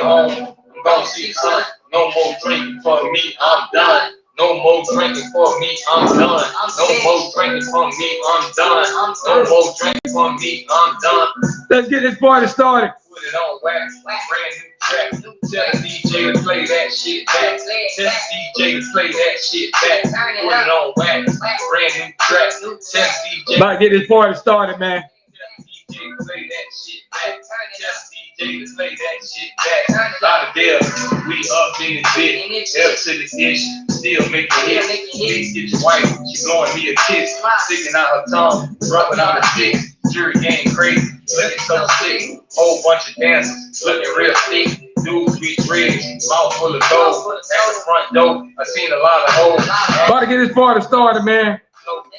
home. I'm gonna see the sun. No more drinking for me, I'm done. No more drinking for me, I'm done. No more drinking for me, I'm done. No more drinking for me, I'm done. Let's get this party started. Put it on wax, brand new track. Tell the DJ to play that shit back. Tell the DJ to play that shit back. Put it on wax, brand new track. Tell the DJ. About to get this party started, man. Tell the DJ to play that shit back. Tell the DJ to play that shit back. Lot of deal, we up in this bitch. L to the dish, still making hits. Please get your wife, she blowing me a kiss. Sticking out her tongue, rubbing on the stick. Jury game crazy, looking so sick. Whole bunch of dancers, looking real thick. Dudes be dreads, mouth full of gold. At the front door, I seen a lot of hoes. About to get this party started, man.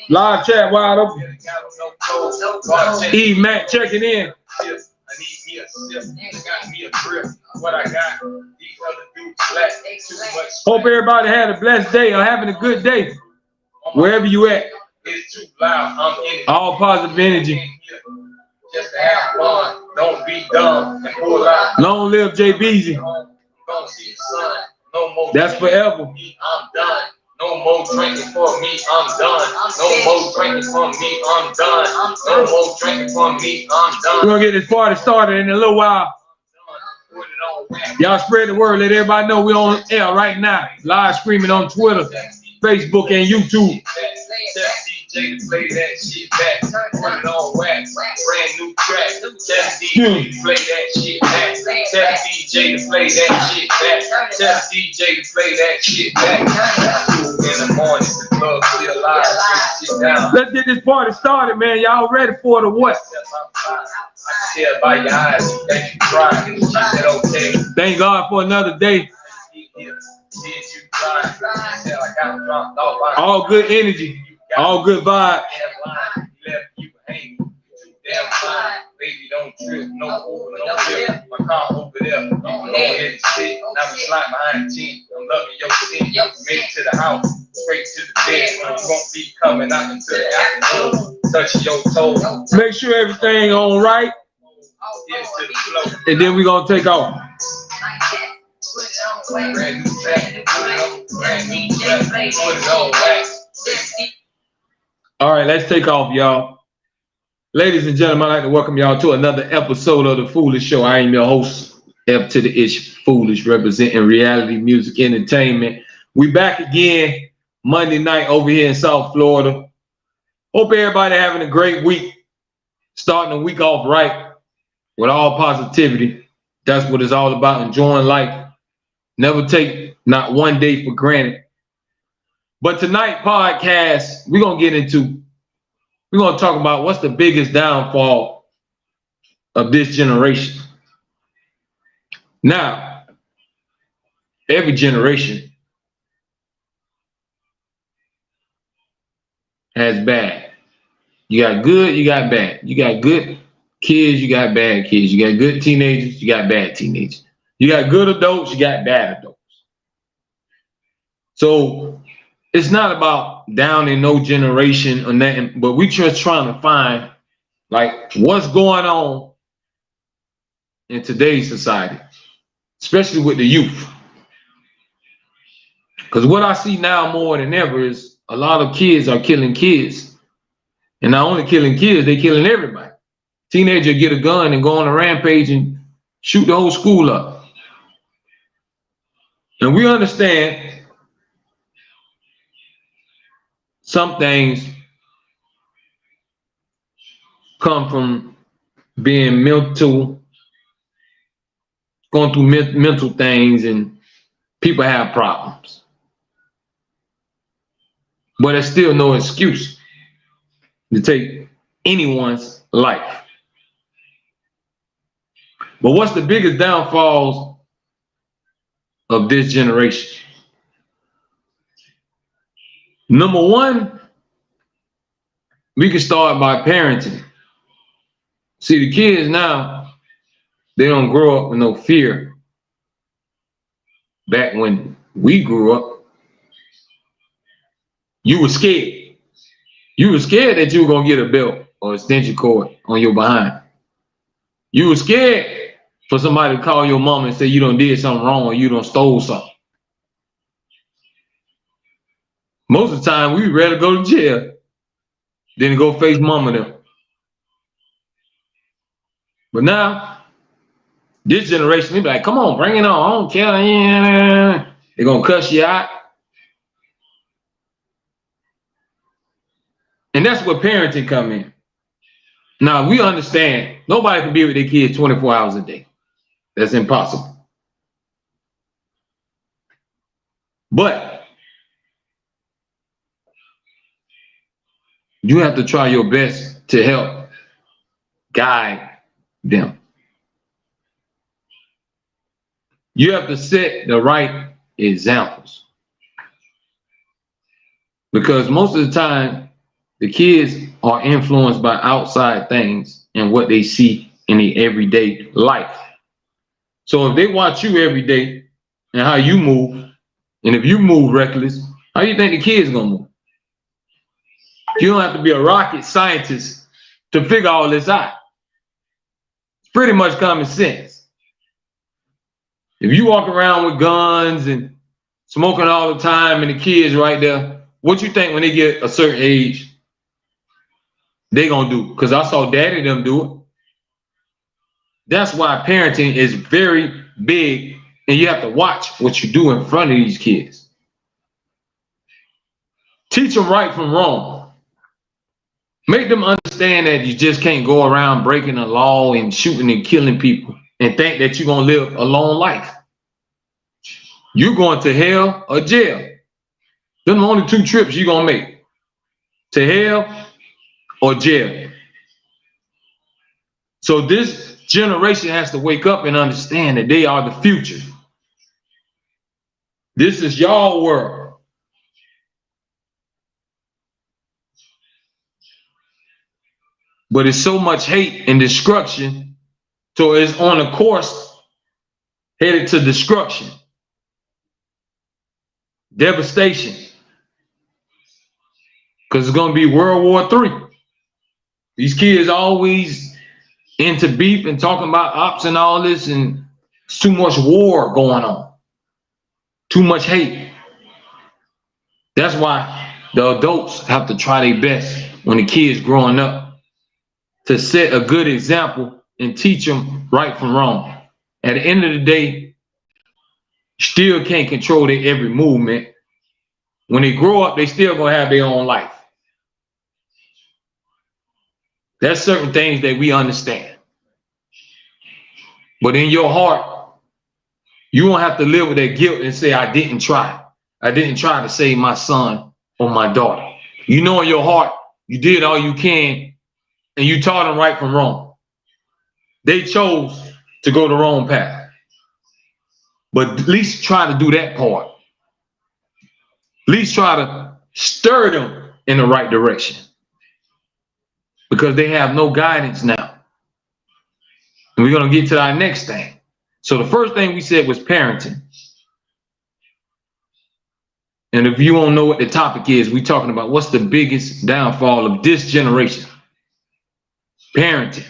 Live chat wide open. E Mac checking in. I need me a sip, got me a grip. What I got, these other dudes flat. Too much. Hope everybody had a blessed day or having a good day, wherever you at. It's too loud, I'm in it. All positive energy. Just to have fun, don't be dumb and pull out. Long live Jay Beezy. Gonna see the sun. No more. That's forever. I'm done. No more drinking for me, I'm done. No more drinking for me, I'm done. No more drinking for me, I'm done. We're gonna get this party started in a little while. Put it on wax. Y'all spread the word. Let everybody know we're on air right now. Live streaming on Twitter, Facebook, and YouTube. Tell DJ to play that shit back. Put it on wax. Brand new track. Tell DJ to play that shit back. Tell DJ to play that shit back. Tell DJ to play that shit back. In the morning, the club still alive. Sit down. Let's get this party started, man. Y'all ready for the what? I can tell by your eyes that you tried. She said okay. Thank God for another day. Did you try? She said I got dropped off. All good energy. All good vibe. Damn line, you left you hanging. Damn fine, baby, don't trip, no over, no flip. My car over there, go ahead and sit. Now we slide behind the tent. I'm loving your sin. Make it to the house, straight to the bed. You won't be coming out until the afternoon. Touching your toes. Make sure everything on right, Get to the floor. and then we're gonna take off. Brand new track, brand new track, put it on wax. All right, let's take off, y'all. Ladies and gentlemen, I'd like to welcome y'all to another episode of The Foolish Show. I am your host, F to the Ish Foolish, representing reality music entertainment. We back again Monday night over here in South Florida. Hope everybody having a great week. Starting the week off right with all positivity. That's what it's all about, enjoying life. Never take not one day for granted. But tonight podcast, we're going to talk about what's the biggest downfall of this generation. Now, every generation has bad. You got good, you got bad. You got good kids, you got bad kids. You got good teenagers, you got bad teenagers. You got good adults, you got bad adults. So it's not about downing no generation or nothing, but we just trying to find like what's going on in today's society, especially with the youth. Because what I see now more than ever is a lot of kids are killing kids. And not only killing kids, they killing everybody. Teenager get a gun and go on a rampage and shoot the whole school up. And we understand some things come from being going through mental things, and people have problems. But there's still no excuse to take anyone's life. But what's the biggest downfalls of this generation? Number one, we can start by parenting. See, the kids now, they don't grow up with no fear. Back when we grew up, you were scared. You were scared that you were going to get a belt or extension cord on your behind. You were scared for somebody to call your mom and say you done did something wrong or you done stole something. Most of the time, we rather go to jail than to go face mom and them. But now, this generation, they be like, come on, bring it on. I don't care. They're going to cuss you out. And that's where parenting come in. Now, we understand nobody can be with their kids 24 hours a day. That's impossible. But you have to try your best to help guide them. You have to set the right examples. Because most of the time, the kids are influenced by outside things and what they see in their everyday life. So if they watch you every day and how you move, and if you move reckless, how do you think the kids gonna move? You don't have to be a rocket scientist to figure all this out. It's pretty much common sense. If you walk around with guns and smoking all the time and the kids right there, what you think when they get a certain age, they gonna do? Because I saw daddy them do it. That's why parenting is very big, and you have to watch what you do in front of these kids. Teach them right from wrong. Make them understand that you just can't go around breaking the law and shooting and killing people and think that you're gonna live a long life. You're going to hell or jail. Them are the only two trips you're gonna make. To hell or jail. So this generation has to wake up and understand that they are the future. This is y'all world. But it's so much hate and destruction, so it's on a course headed to destruction, devastation. Because it's going to be World War III. These kids always into beef and talking about ops and all this, and it's too much war going on. Too much hate. That's why the adults have to try their best when the kids growing up to set a good example and teach them right from wrong. At the end of the day, still can't control their every movement. When they grow up, they still gonna have their own life. There's certain things that we understand. But in your heart, you won't have to live with that guilt and say, I didn't try. I didn't try to save my son or my daughter. You know in your heart, you did all you can, and you taught them right from wrong. They chose to go the wrong path. But at least try to do that part. At least try to stir them in the right direction. Because they have no guidance now. And we're going to get to our next thing. So the first thing we said was parenting. And if you don't know what the topic is, we're talking about what's the biggest downfall of this generation. Parenting.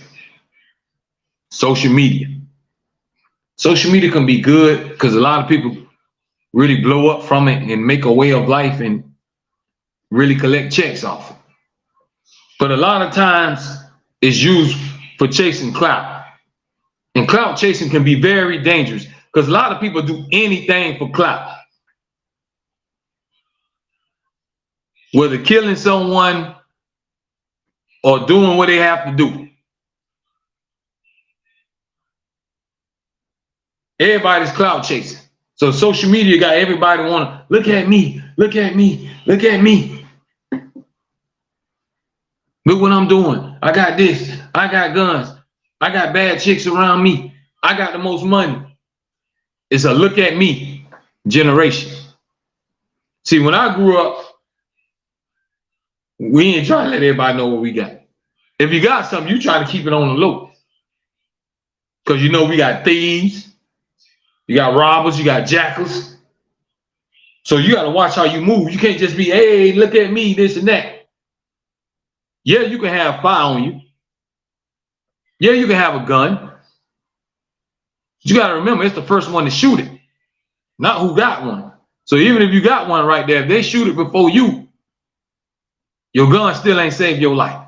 Social media. Social media can be good because a lot of people really blow up from it and make a way of life and really collect checks off it. But a lot of times it's used for chasing clout. And clout chasing can be very dangerous because a lot of people do anything for clout. Whether killing someone or doing what they have to do. Everybody's clout chasing. So social media got everybody want to look at me, look at me, look at me. Look what I'm doing. I got this. I got guns. I got bad chicks around me. I got the most money. It's a look at me generation. See, when I grew up, we ain't trying to let everybody know what we got. If you got something, you try to keep it on the low. Because you know we got thieves, you got robbers, you got jackals. So you got to watch how you move. You can't just be, hey, look at me, this and that. Yeah, you can have fire on you. Yeah, you can have a gun. You got to remember, it's the first one to shoot it, not who got one. So even if you got one right there, if they shoot it before you, your gun still ain't saved your life.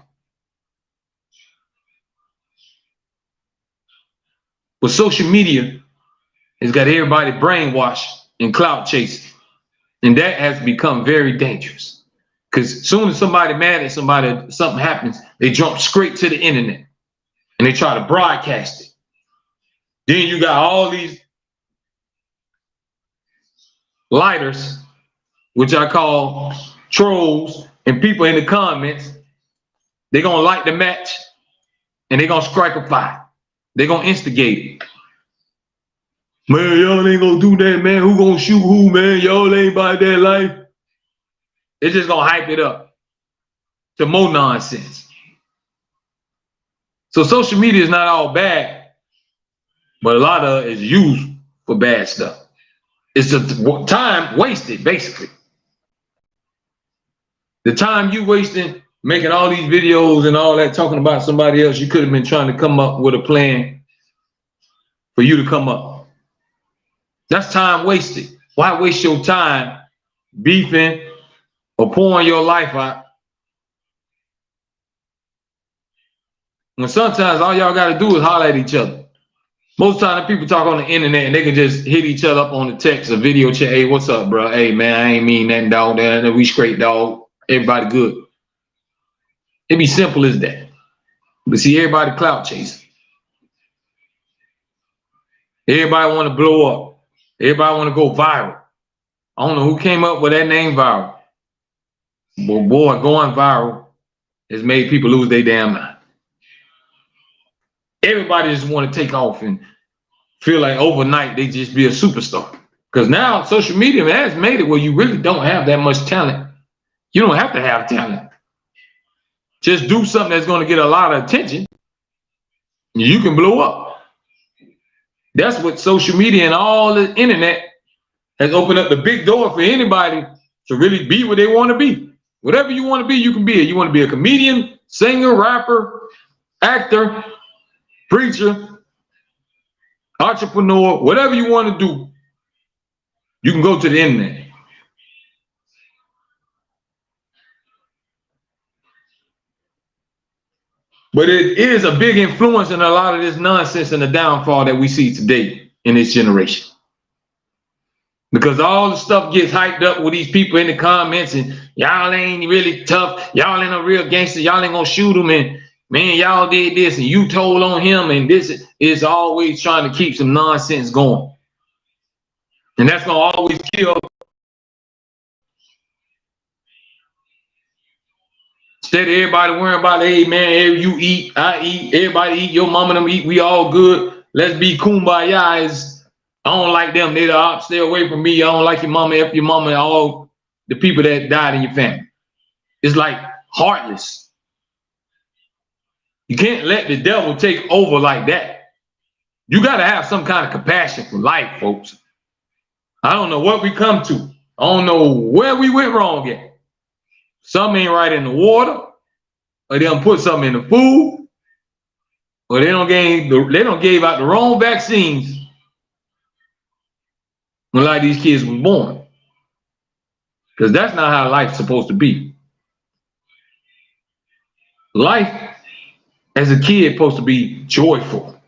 But social media has got everybody brainwashed and clout chasing. And that has become very dangerous. Because as soon as somebody mad at somebody, something happens, they jump straight to the internet and they try to broadcast it. Then you got all these lighters, which I call trolls, and people in the comments. They're going to like the match and they're going to strike a fight. They're going to instigate it. Man, y'all ain't going to do that, man. Who going to shoot who, man? Y'all ain't about that life. They're just going to hype it up to more nonsense. So social media is not all bad, but a lot of it is used for bad stuff. It's the time wasted, basically. The time you wasting making all these videos and all that, talking about somebody else, you could have been trying to come up with a plan for you to come up. That's time wasted. Why waste your time beefing or pouring your life out when sometimes all y'all got to do is holler at each other? Most time the people talk on the internet and they can just hit each other up on the text or video chat. Hey, what's up, bro? Hey, man, I ain't mean nothing, dog. We straight, dog. Everybody good. It be simple as that. But see, everybody clout chasing. Everybody want to blow up. Everybody want to go viral. I don't know who came up with that name, viral. But boy, going viral has made people lose their damn mind. Everybody just want to take off and feel like overnight they just be a superstar. Because now social media has made it where you really don't have that much talent. You don't have to have talent. Just do something that's going to get a lot of attention. You can blow up. That's what social media and all the internet has opened up the big door for anybody to really be what they want to be. Whatever you want to be, you can be it. You want to be a comedian, singer, rapper, actor, preacher, entrepreneur, whatever you want to do, you can go to the internet. But it is a big influence in a lot of this nonsense and the downfall that we see today in this generation. Because all the stuff gets hyped up with these people in the comments and y'all ain't really tough. Y'all ain't no real gangster. Y'all ain't gonna shoot them. And man, y'all did this and you told on him. And this is always trying to keep some nonsense going. And that's gonna always kill. Instead of everybody worrying about, hey man, you eat, I eat, everybody eat, your mama and them eat, we all good. Let's be kumbaya. I don't like them, they the ops, stay away from me. I don't like your mama, F your mama, and all the people that died in your family. It's like heartless. You can't let the devil take over like that. You got to have some kind of compassion for life, folks. I don't know what we come to. I don't know where we went wrong at. Something ain't right in the water, or they don't put something in the food, or they don't gave out the wrong vaccines when a lot of these kids were born. Because that's not how life's supposed to be. Life as a kid is supposed to be joyful.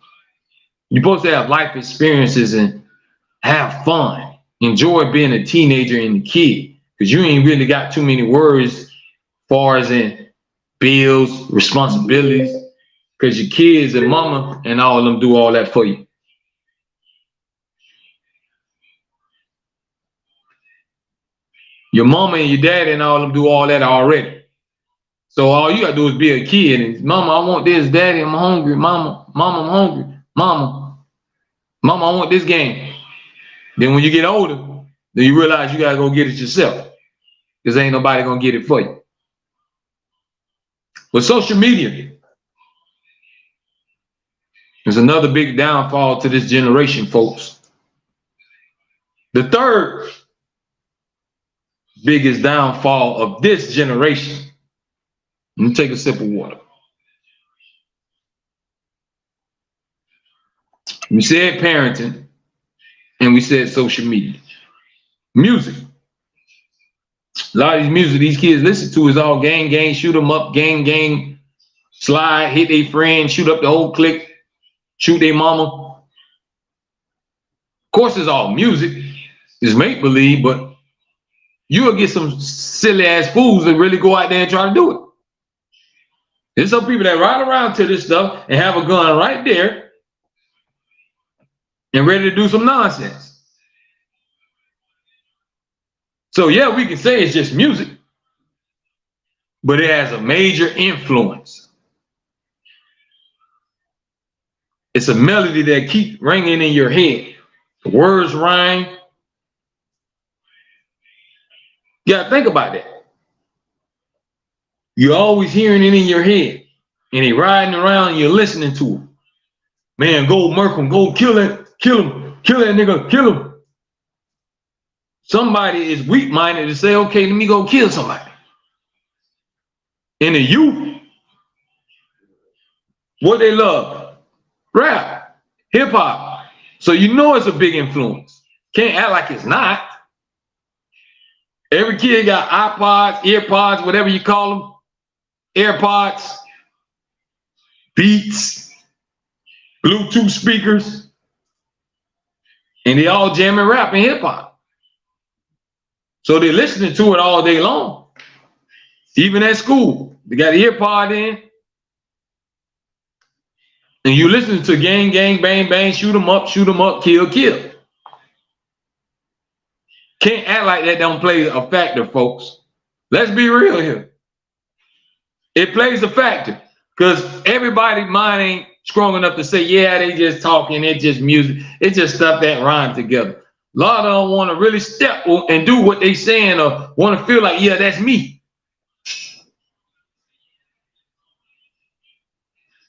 You're supposed to have life experiences and have fun. Enjoy being a teenager and a kid. Because you ain't really got too many worries as far as in bills, responsibilities. Because your kids and mama and all of them do all that for you. Your mama and your daddy and all of them do all that already. So all you gotta do is be a kid and mama, I want this, daddy, I'm hungry, mama, I'm hungry, mama, I want this game. Then when you get older, then you realize you gotta go get it yourself. Because ain't nobody gonna get it for you. But social media is another big downfall to this generation, folks. The third biggest downfall of this generation. Let me take a sip of water. We said parenting, and we said social media. Music. A lot of these music these kids listen to is all gang, gang, shoot them up, gang, gang, slide, hit their friend, shoot up the whole clique, shoot their mama. Of course, it's all music. It's make-believe, but you'll get some silly-ass fools that really go out there and try to do it. There's some people that ride around to this stuff and have a gun right there and ready to do some nonsense. So yeah, we can say it's just music, but it has a major influence. It's a melody that keeps ringing in your head. The words rhyme. You gotta think about that. You're always hearing it in your head, and they riding around and you're listening to it. Man, go murk him, go kill him, kill him, kill that nigga, kill him. Somebody is weak-minded to say, okay, let me go kill somebody. And the youth, what they love? Rap, hip-hop. So you know it's a big influence. Can't act like it's not. Every kid got iPods, earpods, whatever you call them, AirPods, Beats, Bluetooth speakers, and they all jamming rap and hip-hop. So they're listening to it all day long. Even at school, they got the earpod in, and you listening to gang, gang, bang, bang, shoot 'em up, kill, kill. Can't act like that don't play a factor, folks. Let's be real here. It plays a factor because everybody's mind ain't strong enough to say, yeah, they just talking, it's just music, it's just stuff that rhymes together. A lot of them want to really step and do what they saying or want to feel like, yeah, that's me.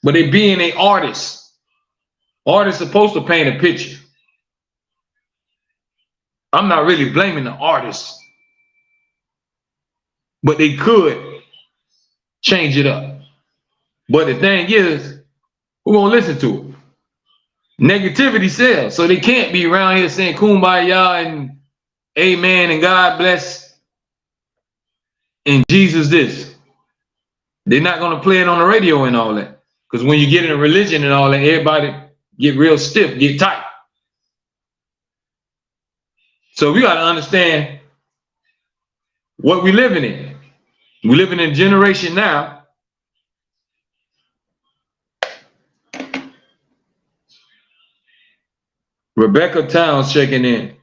But they being an artist. Artists supposed to paint a picture. I'm not really blaming the artists, but they could change it up. But the thing is, who gonna listen to it? Negativity sells, so they can't be around here saying kumbaya and amen and God bless and Jesus this. They're not gonna play it on the radio and all that. Because when you get in a religion and all that, everybody get real stiff, get tight. So we gotta understand what we're living in. We're living in a generation now. Rebecca Towns checking in.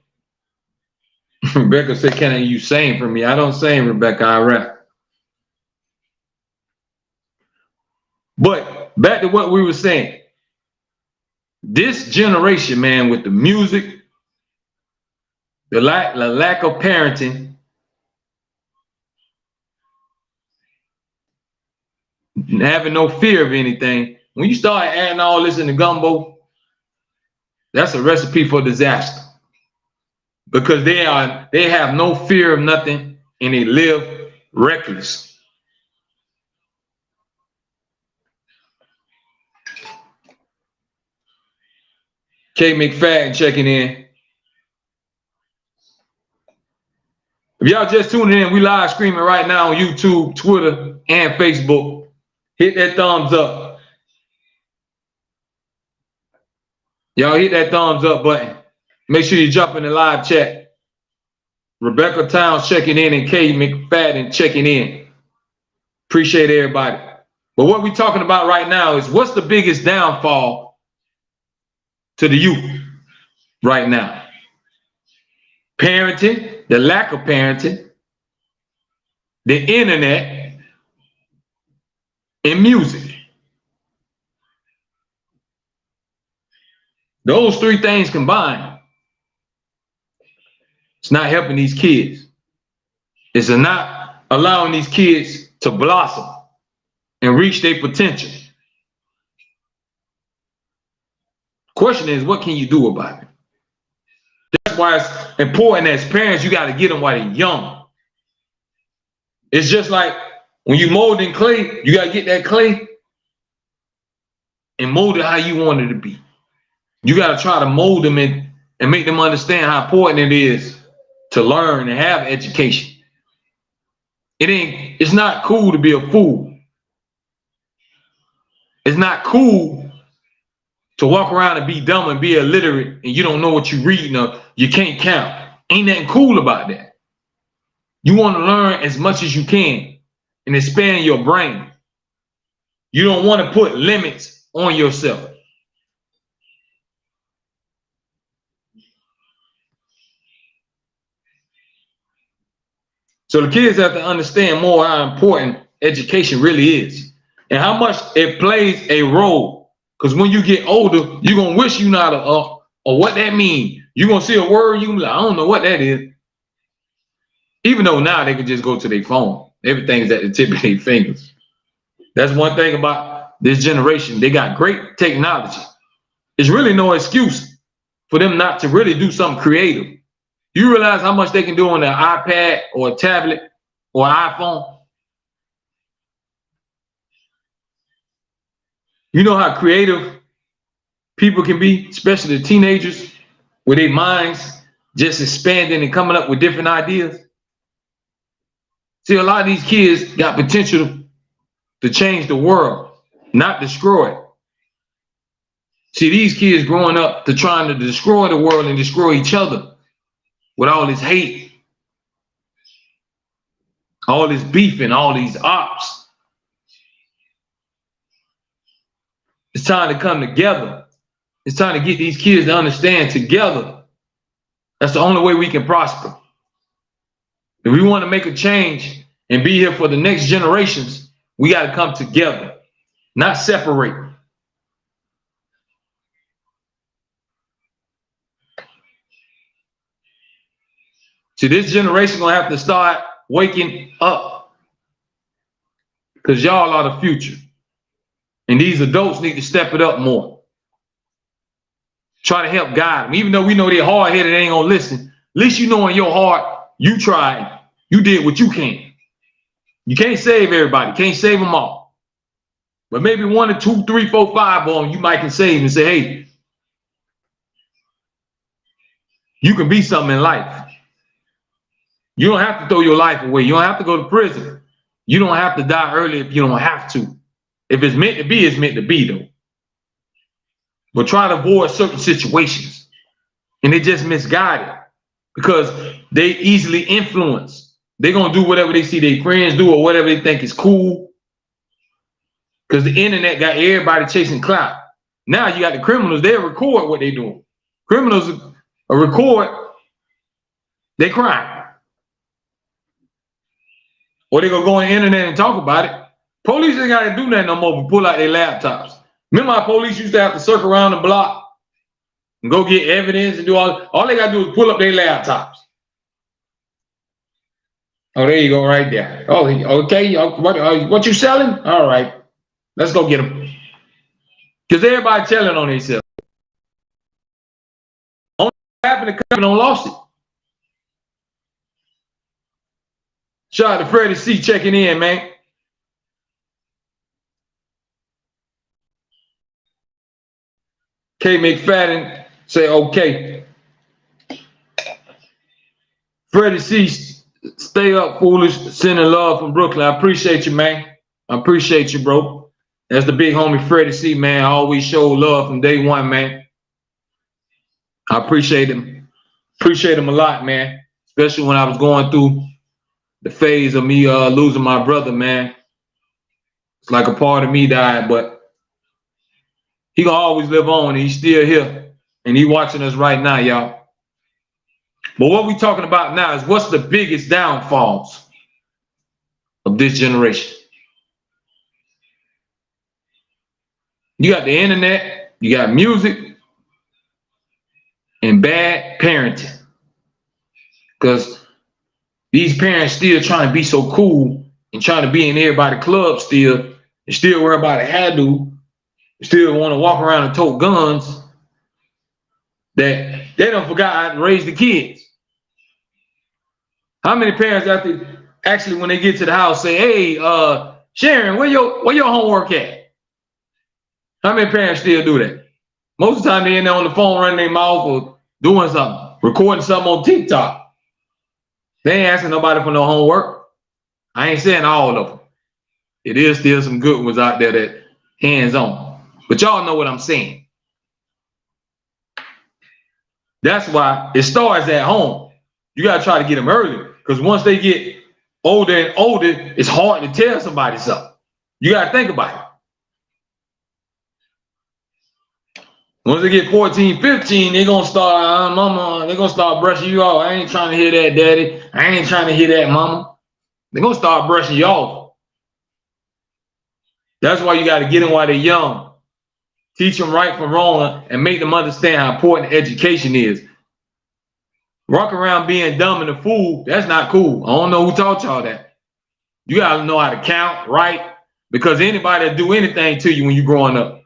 Rebecca said, can you sing for me? I don't sing, Rebecca, I rap. But back to what we were saying. This generation, man, with the music, the lack of parenting, having no fear of anything, when you start adding all this in the gumbo, that's a recipe for disaster. Because they have no fear of nothing and they live reckless. K McFadden checking in. If y'all just tuning in, we live streaming right now on YouTube, Twitter, and Facebook. Hit that thumbs up. Y'all hit that thumbs up button. Make sure you jump in the live chat. Rebecca Towns checking in and K McFadden checking in. Appreciate everybody. But what we're talking about right now is what's the biggest downfall to the youth right now? Parenting, the lack of parenting, the internet, and music. Those three things combined, it's not helping these kids. It's not allowing these kids to blossom and reach their potential. Question is, what can you do about it? That's why it's important as parents, you got to get them while they're young. It's just like when you molding clay, you got to get that clay and mold it how you want it to be. You got to try to mold them in and make them understand how important it is to learn and have education. It's not cool to be a fool. It's not cool to walk around and be dumb and be illiterate and you don't know what you're reading or you can't count. Ain't nothing cool about that. You want to learn as much as you can and expand your brain. You don't want to put limits on yourself. So the kids have to understand more how important education really is and how much it plays a role. Because when you get older, you're going to wish you not or what that means. You're going to see a word, you like, I don't know what that is. Even though now they can just go to their phone. Everything's at the tip of their fingers. That's one thing about this generation. They got great technology. There's really no excuse for them not to really do something creative. You realize how much they can do on an iPad or a tablet or an iPhone? You know how creative people can be, especially the teenagers, with their minds just expanding and coming up with different ideas. See, a lot of these kids got potential to change the world, not destroy it. See, these kids growing up to trying to destroy the world and destroy each other with all this hate, all this beefing, all these ops. It's time to come together. It's time to get these kids to understand together. That's the only way we can prosper. If we want to make a change and be here for the next generations, we got to come together, not separate. See, this generation gonna have to start waking up because y'all are the future. And these adults need to step it up more. Try to help guide them. Even though we know they're hard-headed, they ain't gonna listen. At least you know in your heart, you tried. You did what you can. You can't save everybody. Can't save them all. But maybe 1 or 2, 3, 4, 5 of them you might can save and say, hey, you can be something in life. You don't have to throw your life away. You don't have to go to prison. You don't have to die early if you don't have to. If it's meant to be, it's meant to be, though. But try to avoid certain situations. And they just misguided because they easily influence. They're going to do whatever they see their friends do or whatever they think is cool. Because the internet got everybody chasing clout. Now you got the criminals, they'll record what they're doing. Criminals will record their crime. Or they're going to go on the internet and talk about it. Police ain't got to do nothing no more but pull out their laptops. Remember how police used to have to circle around the block and go get evidence and do all they got to do is pull up their laptops. Oh, there you go right there. Oh, okay. What you selling? All right. Let's go get them. Because everybody telling on themselves. Only happened to come and lost it. Shout out to Freddie C checking in, man. K McFadden say okay. Freddie C, stay up, foolish. Sending love from Brooklyn. I appreciate you, man. I appreciate you, bro. That's the big homie Freddie C, man. I always show love from day one, man. I appreciate him. Appreciate him a lot, man. Especially when I was going through the phase of me losing my brother, man. It's like a part of me died, but he gonna always live on. And he's still here, and he watching us right now, y'all. But what we talking about now is what's the biggest downfalls of this generation. You got the internet, you got music, and bad parenting. Because these parents still trying to be so cool and trying to be in everybody's club still, and still worry about a hairdo, still want to walk around and tote guns, that they don't forgot how to raise the kids. How many parents actually when they get to the house say, hey, Sharon, where your homework at? How many parents still do that? Most of the time they in there on the phone running their mouth or doing something, recording something on TikTok. They ain't asking nobody for no homework. I ain't saying all of them. It is still some good ones out there that hands-on. But y'all know what I'm saying. That's why it starts at home. You gotta try to get them early, because once they get older and older, it's hard to tell somebody something. You gotta think about it. Once they get 14, 15, they're gonna start, mama, they're gonna start brushing you off. I ain't trying to hear that, daddy. I ain't trying to hear that, mama. They're gonna start brushing you off. That's why you gotta get them while they're young. Teach them right from wrong and make them understand how important education is. Walk around being dumb and a fool, that's not cool. I don't know who taught y'all that. You gotta know how to count, right? Because anybody will do anything to you when you're growing up.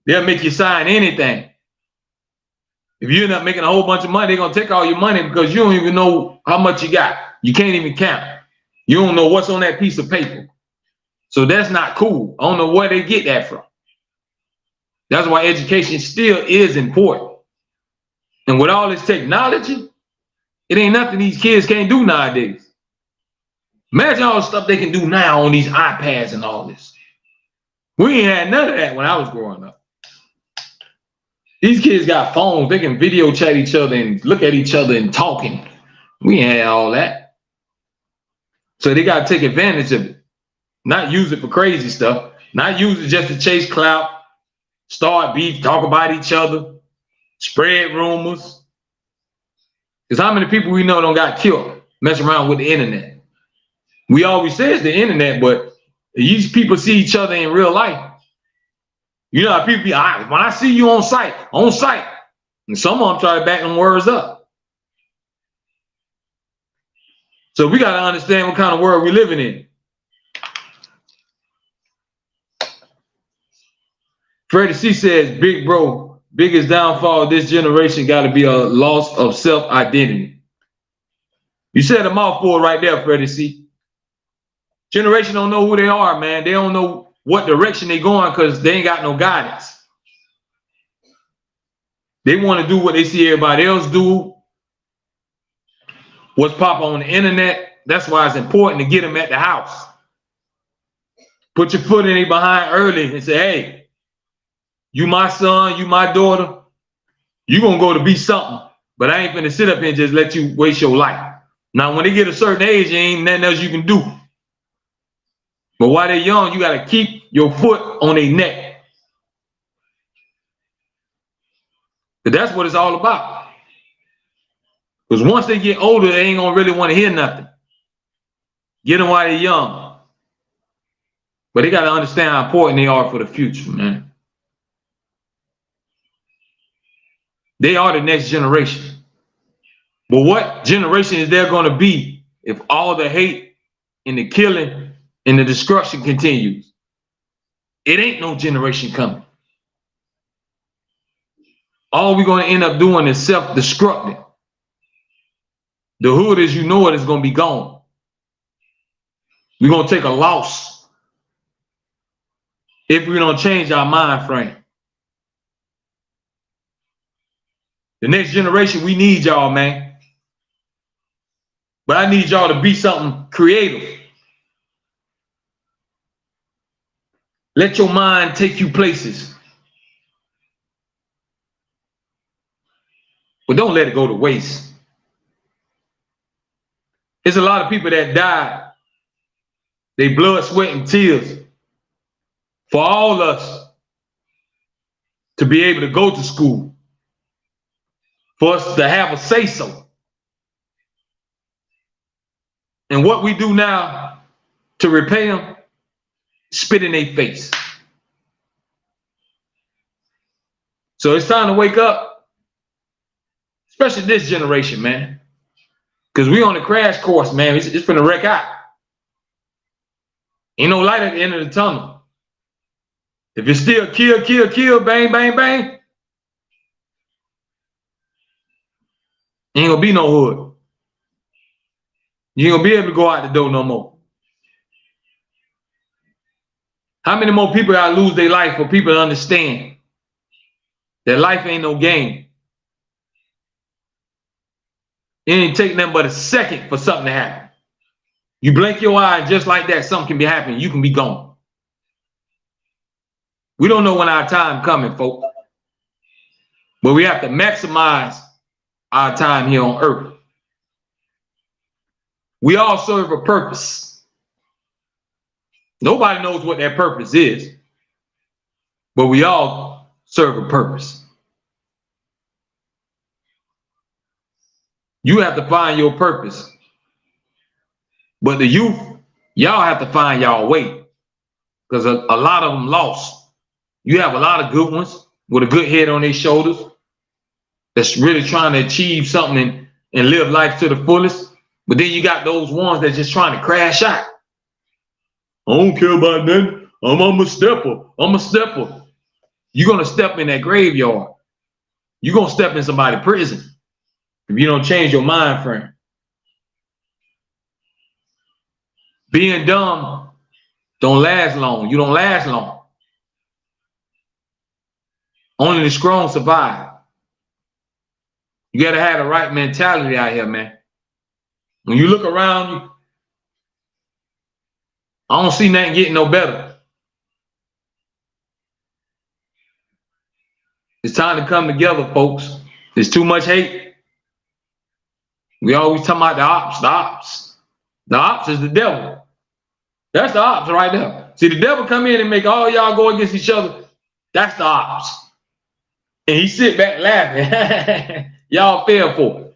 They'll make you sign anything. If you end up making a whole bunch of money, they're gonna take all your money because you don't even know how much you got. You can't even count. You don't know what's on that piece of paper. So that's not cool. I don't know where they get that from. That's why education still is important. And with all this technology, it ain't nothing these kids can't do nowadays. Imagine all the stuff they can do now on these iPads and all this. We ain't had none of that when I was growing up. These kids got phones. They can video chat each other and look at each other and talking. We ain't had all that. So they got to take advantage of it. Not use it for crazy stuff. Not use it just to chase clout, start beef, talk about each other, spread rumors. Because how many people we know don't got killed messing around with the internet? We always say it's the internet, but these people see each other in real life. You know how people be, when I see you on site, and some of them try to back them words up. So we got to understand what kind of world we're living in. Freddie C says, big bro, biggest downfall of this generation got to be a loss of self-identity. You said a mouthful right there, Freddie C. Generation don't know who they are, man. They don't know what direction they going because they ain't got no guidance. They want to do what they see everybody else do. What's pop on the internet. That's why it's important to get them at the house. Put your foot in their behind early and say, hey, you my son, you my daughter. You gonna go to be something, but I ain't finna sit up here and just let you waste your life. Now, when they get a certain age, there ain't nothing else you can do. But while they're young, you got to keep your foot on their neck. But that's what it's all about. Because once they get older, they ain't going to really want to hear nothing. Get them while they're young. But they got to understand how important they are for the future, man. They are the next generation. But what generation is there going to be if all the hate and the killing and the destruction continues? It ain't no generation coming. All we're going to end up doing is self-destructing. The hood as you know it is going to be gone. We're going to take a loss if we don't change our mind frame. The next generation, we need y'all, man. But I need y'all to be something creative. Let your mind take you places. But don't let it go to waste. There's a lot of people that died. They blood, sweat, and tears for all us to be able to go to school, for us to have a say-so. And what we do now to repay them, spit in their face. So it's time to wake up, especially this generation, man. Because we on the crash course, man. It's finna wreck out. Ain't no light at the end of the tunnel. If it's still kill, kill, kill, bang, bang, bang, ain't gonna be no hood. You ain't gonna be able to go out the door no more. How many more people gotta lose their life for people to understand That life ain't no game. It ain't take nothing but a second for something to happen. You blink your eye, and just like that, something can be happening. You can be gone. We don't know when our time coming, folks. But we have to maximize our time here on earth. We all serve a purpose. Nobody knows what that purpose is, but we all serve a purpose. You have to find your purpose. But the youth, y'all have to find y'all way. Because a lot of them lost. You have a lot of good ones with a good head on their shoulders that's really trying to achieve something and live life to the fullest. But then you got those ones that's just trying to crash out. I don't care about nothing. I'm a stepper. I'm a stepper. You're going to step in that graveyard. You're going to step in somebody's prison if you don't change your mind frame. Being dumb don't last long. You don't last long. Only the strong survive. You got to have the right mentality out here, man. When you look around you, I don't see nothing getting no better. It's time to come together, folks. There's too much hate. We always talking about the ops, the ops. The ops is the devil. That's the ops right there. See, the devil come in and make all y'all go against each other. That's the ops. And he sit back laughing. Y'all fell for it.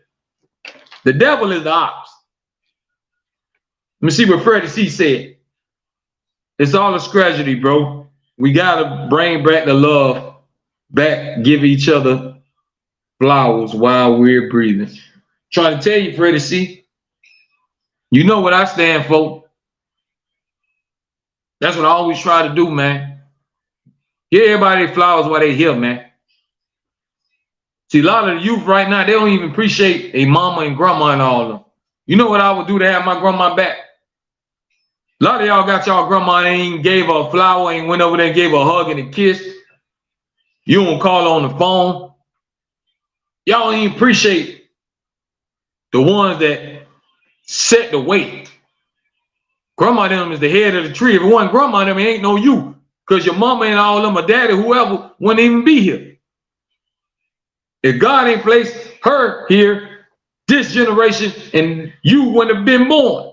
The devil is the ops. Let me see what Freddie C said. It's all a strategy, bro. We gotta bring back the love back, give each other flowers while we're breathing. Trying to tell you, Freddie C. You know what I stand for. That's what I always try to do, man. Give everybody flowers while they're here, man. See, a lot of the youth right now, they don't even appreciate a mama and grandma and all of them. You know what I would do to have my grandma back? A lot of y'all got y'all grandma ain't gave her a flower, ain't went over there and gave her a hug and a kiss. You don't call her on the phone. Y'all ain't appreciate the ones that set the way. Grandma them is the head of the tree. If it wasn't grandma them, it ain't no you. Because your mama and all of them, or daddy, whoever, wouldn't even be here. If God ain't placed her here, this generation, and you wouldn't have been born.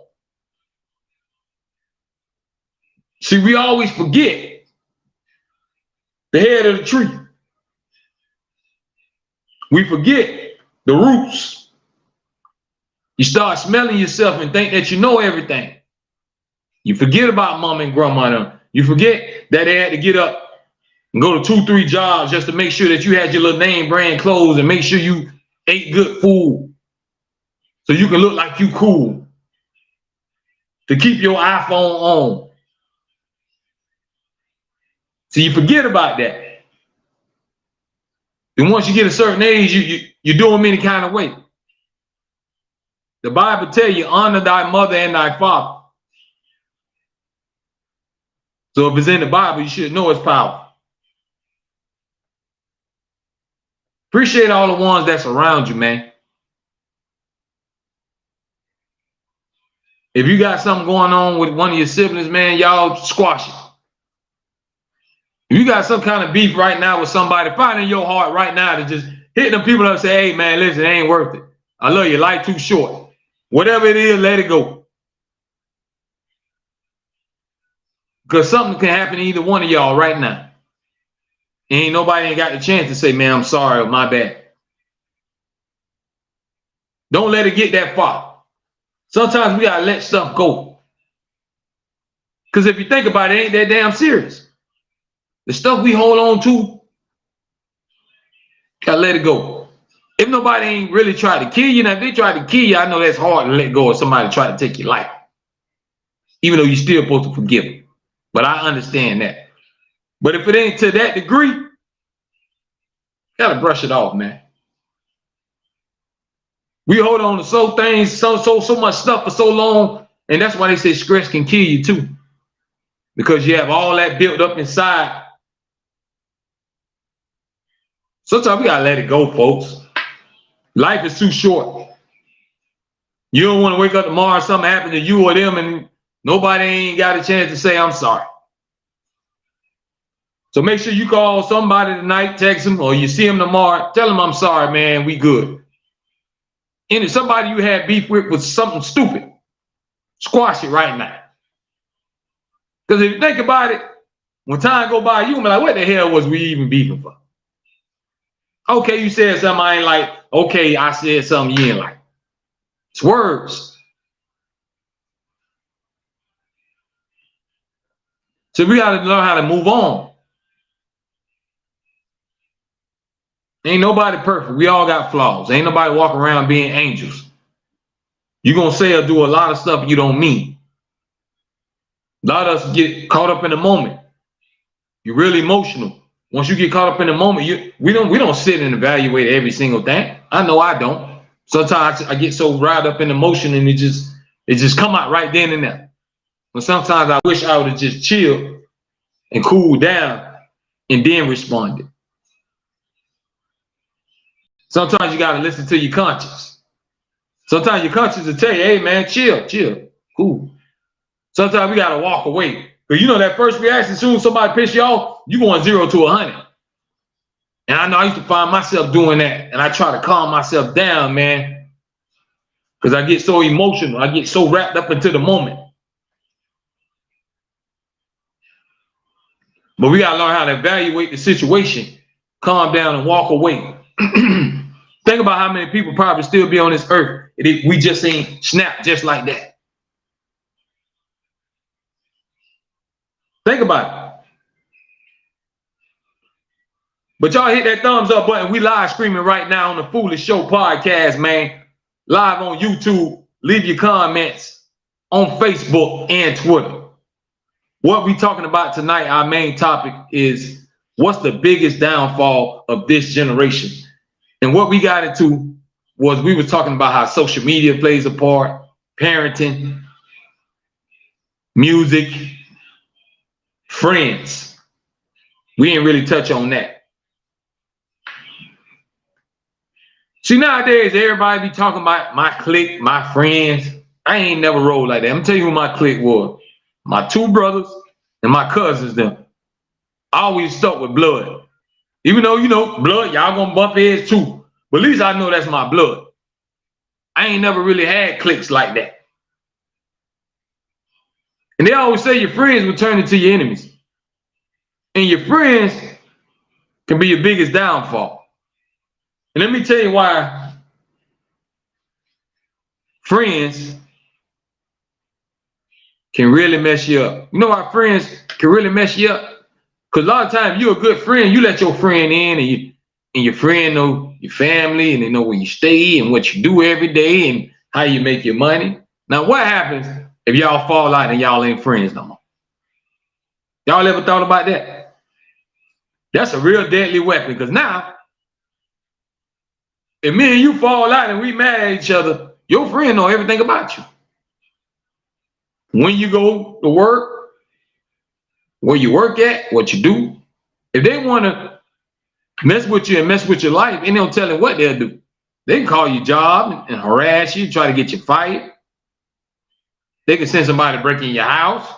See, we always forget the head of the tree. We forget the roots. You start smelling yourself and think that you know everything. You forget about mom and grandma. You forget that they had to get up and go to 2-3 jobs just to make sure that you had your little name brand clothes and make sure you ate good food so you can look like you cool. To keep your iPhone on. So you forget about that. Then once you get a certain age, you do them any kind of way. The Bible tell you, honor thy mother and thy father. So if it's in the Bible, you should know its power. Appreciate all the ones that's around you, man. If you got something going on with one of your siblings, man, y'all squash it. If you got some kind of beef right now with somebody, find in your heart right now to just hit them people up and say, hey, man, listen, it ain't worth it. I love you. Life too short. Whatever it is, let it go. Because something can happen to either one of y'all right now. Ain't nobody ain't got the chance to say, man, I'm sorry or my bad. Don't let it get that far. Sometimes we got to let stuff go. Because if you think about it, it ain't that damn serious. The stuff we hold on to, gotta let it go. If nobody ain't really tried to kill you, now if they try to kill you, I know that's hard to let go of somebody try to take your life. Even though you're still supposed to forgive them. But I understand that. But if it ain't to that degree, gotta brush it off, man. We hold on to so much stuff for so long, and that's why they say stress can kill you too. Because you have all that built up inside. Sometimes we gotta let it go, folks. Life is too short. You don't want to wake up tomorrow, something happened to you or them, and nobody ain't got a chance to say I'm sorry. So make sure you call somebody tonight, text them, or you see them tomorrow, tell them I'm sorry, man, we good. And if somebody you had beef with something stupid, squash it right now. Because if you think about it, when time go by, you gonna be like, what the hell was we even beefing for? Okay, you said something I ain't like. Okay, I said something you ain't like. It's words. So we gotta learn how to move on. Ain't nobody perfect. We all got flaws. Ain't nobody walking around being angels. You gonna say or do a lot of stuff you don't mean. A lot of us get caught up in the moment. You're really emotional. Once you get caught up in the moment, we don't sit and evaluate every single thing. I know I don't. Sometimes I get so riled up in emotion and it just come out right then and there. But sometimes I wish I would have just chilled and cooled down and then responded. Sometimes you gotta listen to your conscience. Sometimes your conscience will tell you, hey man, chill, cool. Sometimes we gotta walk away. Because you know that first reaction, as soon as somebody piss you off, you going 0 to 100. And I know I used to find myself doing that. And I try to calm myself down, man. Because I get so emotional. I get so wrapped up into the moment. But we gotta learn how to evaluate the situation, calm down and walk away. Think about how many people probably still be on this earth if we just ain't snapped just like that. Think about it. But y'all hit that thumbs up button. We live streaming right now on the Foolish Show podcast, man. Live on YouTube. Leave your comments on Facebook and Twitter. What we talking about tonight, our main topic is what's the biggest downfall of this generation? And what we got into was we were talking about how social media plays a part, parenting, music, friends. We didn't really touch on that. See, nowadays, everybody be talking about my clique, my friends. I ain't never rolled like that. I'm gonna tell you who my clique was. My 2 brothers and my cousins, them. I always stuck with blood. Even though, you know, blood, y'all gonna bump heads too. But at least I know that's my blood. I ain't never really had cliques like that. And they always say your friends will turn into your enemies. And your friends can be your biggest downfall. And let me tell you why friends can really mess you up. You know why friends can really mess you up? Because a lot of times you're a good friend, you let your friend in and your friend know your family and they know where you stay and what you do every day and how you make your money. Now what happens if y'all fall out and y'all ain't friends no more? Y'all ever thought about that? That's a real deadly weapon because now, if me and you fall out and we mad at each other, your friend know everything about you. When you go to work, where you work at, what you do. If they want to mess with you and mess with your life, and they'll tell them what they'll do. They can call your job and harass you, try to get you fired. They can send somebody to break in your house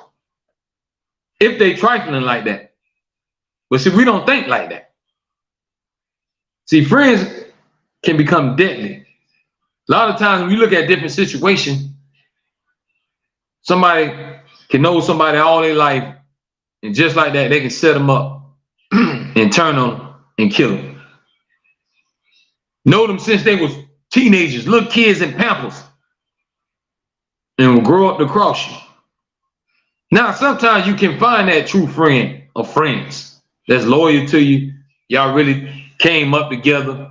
if they trifling like that. But see, we don't think like that. See, friends can become deadly. A lot of times when you look at different situations, somebody can know somebody all their life, and just like that, they can set them up and turn on them and kill them. Know them since they was teenagers, little kids in Pampers, and will grow up to cross you. Now, sometimes you can find that true friend or friends that's loyal to you. Y'all really came up together,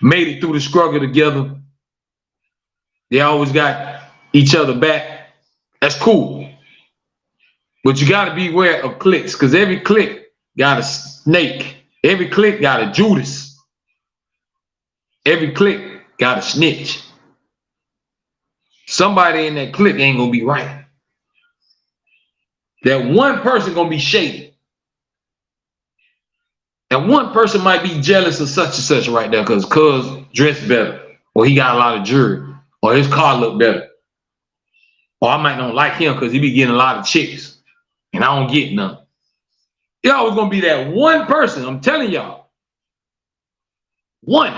made it through the struggle together. They always got each other back. That's cool. But you got to beware of cliques because every clique got a snake. Every clique got a Judas. Every clique got a snitch. Somebody in that clique ain't going to be right. That one person going to be shady. And one person might be jealous of such and such right there because cuz dressed better, or he got a lot of jewelry, or his car look better. Or I might not like him because he be getting a lot of chicks and I don't get none. You're always gonna be that one person, I'm telling y'all. One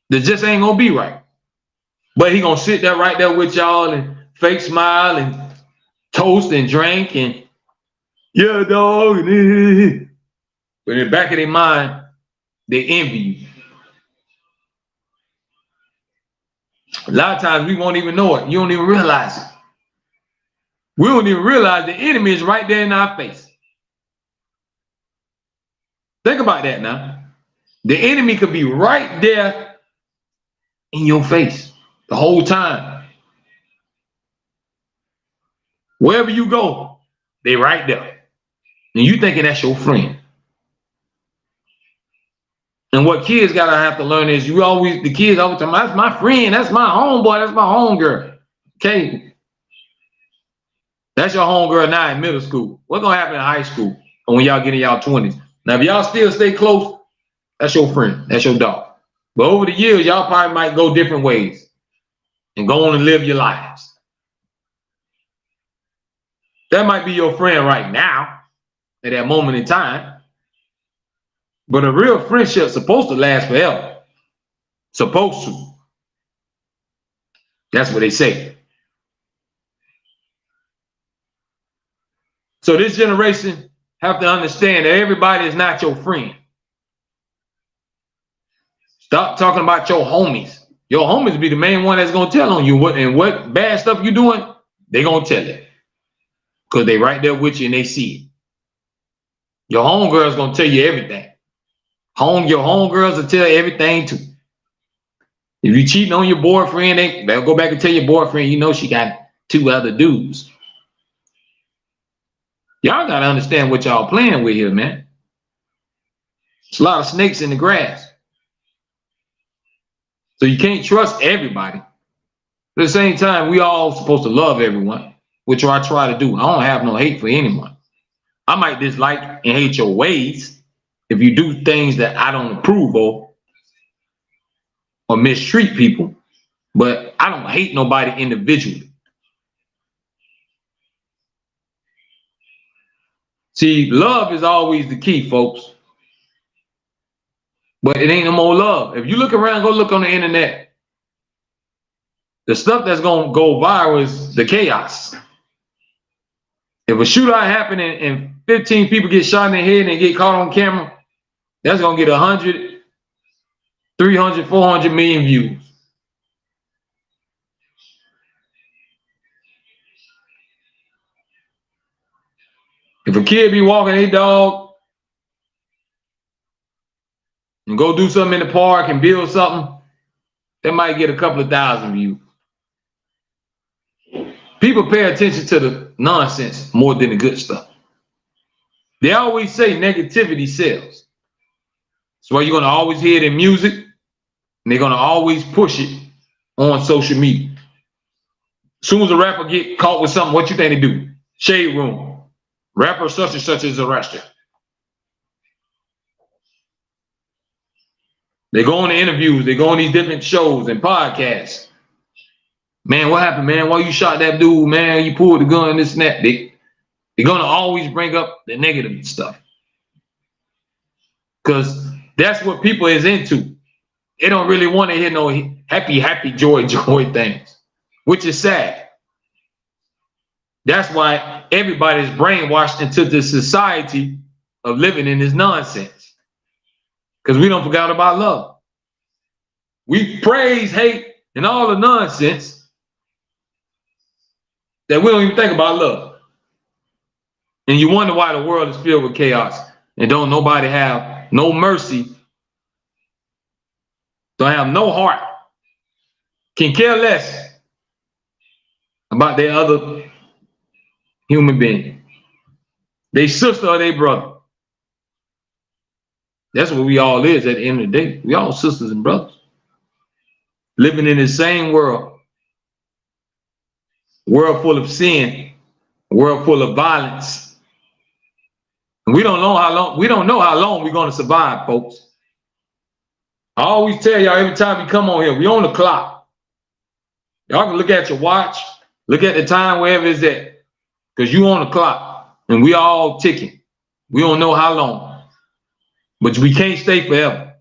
that just ain't gonna be right. But he gonna sit there right there with y'all and fake smile and toast and drink and yeah, dog. But in the back of their mind, they envy you. A lot of times we won't even know it. You don't even realize it. We don't even realize the enemy is right there in our face. Think about that now. The enemy could be right there in your face the whole time. Wherever you go, they right there. And you thinking that's your friend. And what kids gotta have to learn is the kids always tell me, that's my friend, that's my homeboy, that's my homegirl. Okay. That's your homegirl now in middle school. What's gonna happen in high school or when y'all get in y'all 20s? Now, if y'all still stay close, that's your friend, that's your dog. But over the years, y'all probably might go different ways and go on and live your lives. That might be your friend right now at that moment in time. But a real friendship is supposed to last forever. Supposed to. That's what they say. So this generation have to understand that everybody is not your friend. Stop talking about your homies. Your homies be the main one that's gonna tell on you what bad stuff you doing. They gonna tell it because they right there with you and they see it. Your homegirl's gonna tell you everything. Your homegirls will tell everything too. If you cheating on your boyfriend, they'll go back and tell your boyfriend, you know she got 2 other dudes. Y'all gotta understand what y'all playing with here, man. There's a lot of snakes in the grass. So you can't trust everybody. At the same time, we all supposed to love everyone, which I try to do. I don't have no hate for anyone. I might dislike and hate your ways if you do things that I don't approve of or mistreat people, but I don't hate nobody individually. See, love is always the key, folks. But it ain't no more love. If you look around, go look on the internet. The stuff that's going to go viral is the chaos. If a shootout happen and 15 people get shot in the head and get caught on camera, that's going to get 100, 300, 400 million views. If a kid be walking a dog and go do something in the park and build something, they might get a couple of thousand views. People pay attention to the nonsense more than the good stuff. They always say negativity sells. So you're going to always hear it in music, and they're going to always push it on social media. As soon as a rapper get caught with something, what you think they do? Shade room. Rapper such and such is arrested. They go on the interviews, they go on these different shows and podcasts. Man, what happened, man? Why you shot that dude, man? You pulled the gun, this and that. They're gonna always bring up the negative stuff. Because that's what people is into. They don't really want to hear no happy, joy things, which is sad. That's why everybody's brainwashed into the society of living in this nonsense. Because we don't forget about love. We praise, hate, and all the nonsense that we don't even think about love. And you wonder why the world is filled with chaos and don't nobody have no mercy, don't have no heart, can care less about their other human being, they sister or they brother. That's what we all is at the end of the day. We all sisters and brothers living in the same world, world full of sin, world full of violence, And we don't know how long we're going to survive, folks. I always tell y'all every time we come on here, we on the clock. Y'all can look at your watch, look at the time, wherever it's at, because you on the clock and we all ticking. We don't know how long, but we can't stay forever.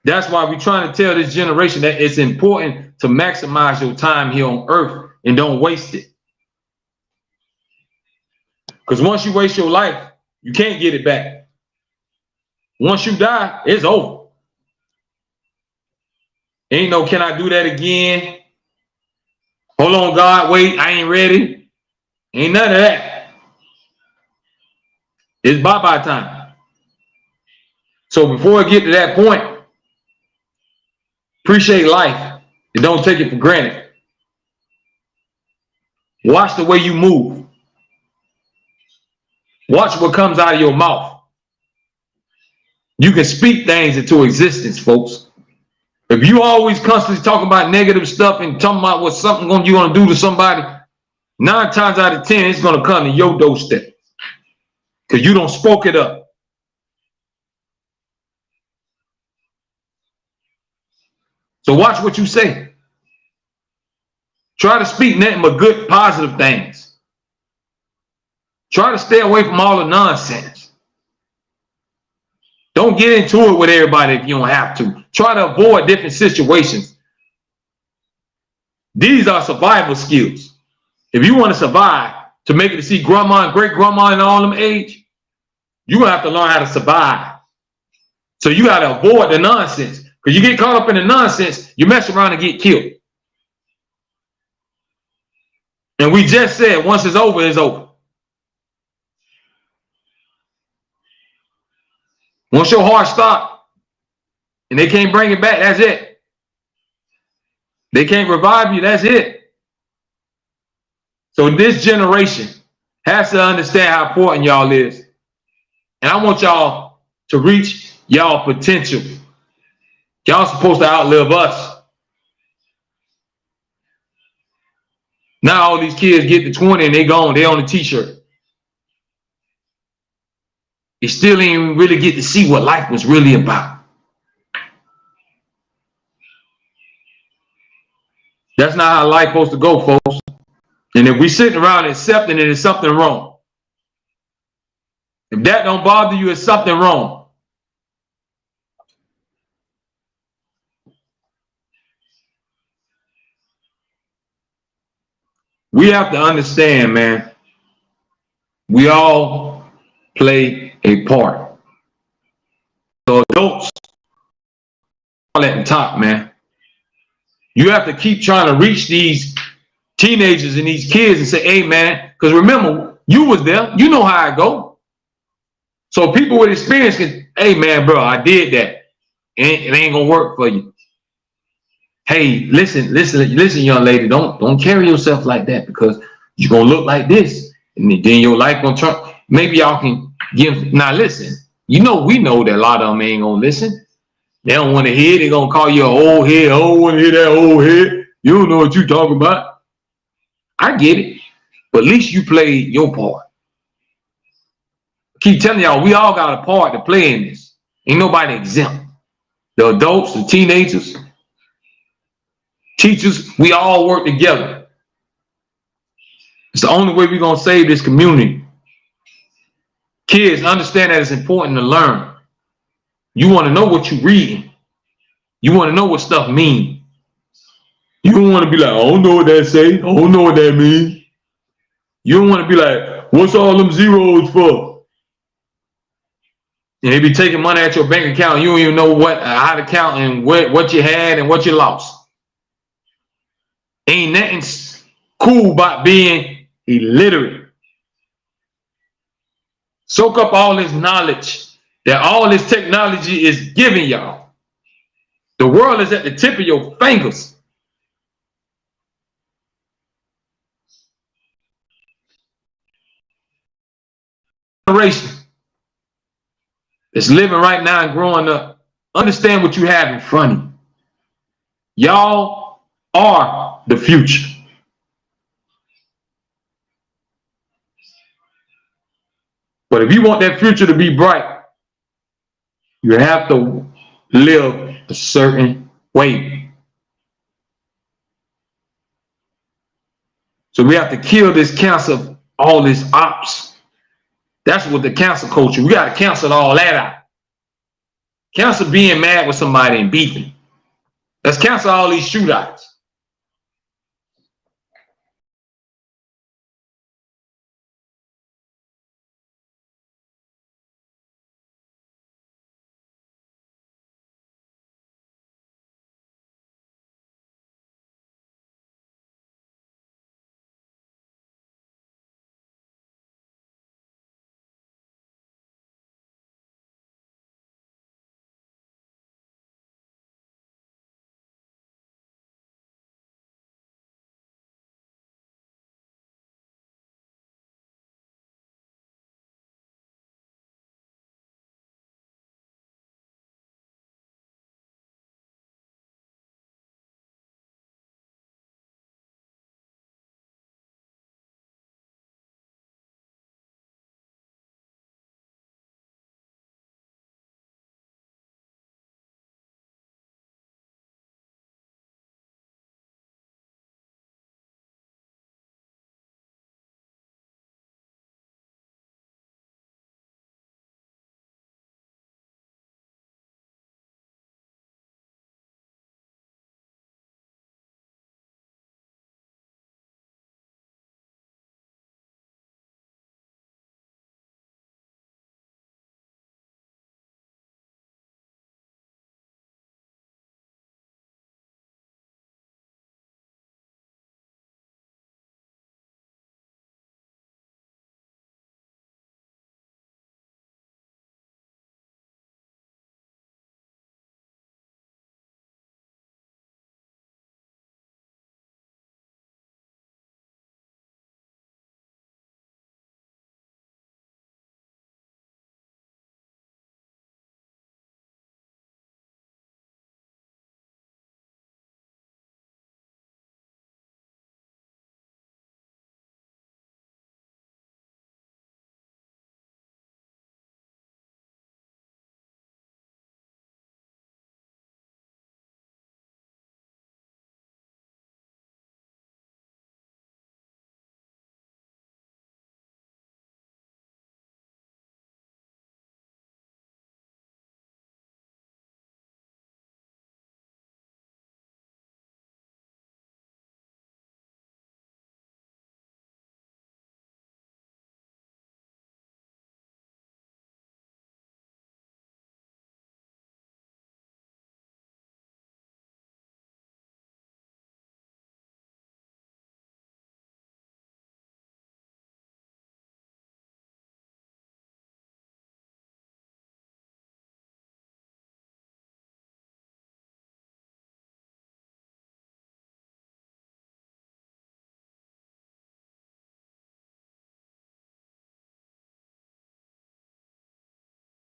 That's why we're trying to tell this generation that it's important to maximize your time here on earth and don't waste it. Because once you waste your life, you can't get it back. Once you die, it's over. Ain't no, can I do that again? Hold on, God, wait, I ain't ready. Ain't none of that. It's bye-bye time. So before I get to that point, appreciate life and don't take it for granted. Watch the way you move. Watch what comes out of your mouth. You can speak things into existence, folks. If you always constantly talking about negative stuff and talking about what something you're going to do to somebody, 9 times out of 10, it's going to come to your doorstep because you don't spoke it up. So watch what you say. Try to speak nothing but good, positive things. Try to stay away from all the nonsense. Don't get into it with everybody if you don't have to. Try to avoid different situations. These are survival skills. If you want to survive, to make it to see grandma and great grandma and all them age, you're going to have to learn how to survive. So you got to avoid the nonsense. Because you get caught up in the nonsense, you mess around and get killed. And we just said, once it's over, it's over. Once your heart stops and they can't bring it back, that's it. They can't revive you, that's it. So this generation has to understand how important y'all is. And I want y'all to reach y'all potential. Y'all supposed to outlive us. Now all these kids get to 20 and they gone, they on a t-shirt. You still ain't really get to see what life was really about. That's not how life supposed to go, folks. And if we sitting around accepting it, it's something wrong. If that don't bother you, it's something wrong. We have to understand, man, we all play a part. So adults, all at the top, man. You have to keep trying to reach these teenagers and these kids and say, hey, man, because remember, you was there. You know how I go. So people with experience can, hey, man, bro, I did that. It ain't going to work for you. Hey, listen, young lady, don't carry yourself like that because you're going to look like this. And then your life going to turn. Maybe y'all can give. Now, listen, we know that a lot of them ain't going to listen. They don't want to hear. They're going to call you an old head. I don't want to hear that old head. You don't know what you're talking about. I get it. But at least you played your part. I keep telling y'all, we all got a part to play in this. Ain't nobody exempt. The adults, the teenagers, teachers, we all work together. It's the only way we're going to save this community. Kids, understand that it's important to learn. You want to know what you're reading. You want to know what stuff means. You don't want to be like, I don't know what that say. I don't know what that means. You don't want to be like, what's all them zeros for? And they be taking money at your bank account. You don't even know how to count and what you had and what you lost. Ain't nothing cool about being illiterate. Soak up all this knowledge that all this technology is giving y'all. The world is at the tip of your fingers. Generation that's living right now and growing up, understand what you have in front of you. Y'all are the future. But if you want that future to be bright, you have to live a certain way. So we have to kill this cancer, all this ops. That's what the cancel culture. We got to cancel all that out. Cancel being mad with somebody and beefing. Let's cancel all these shootouts.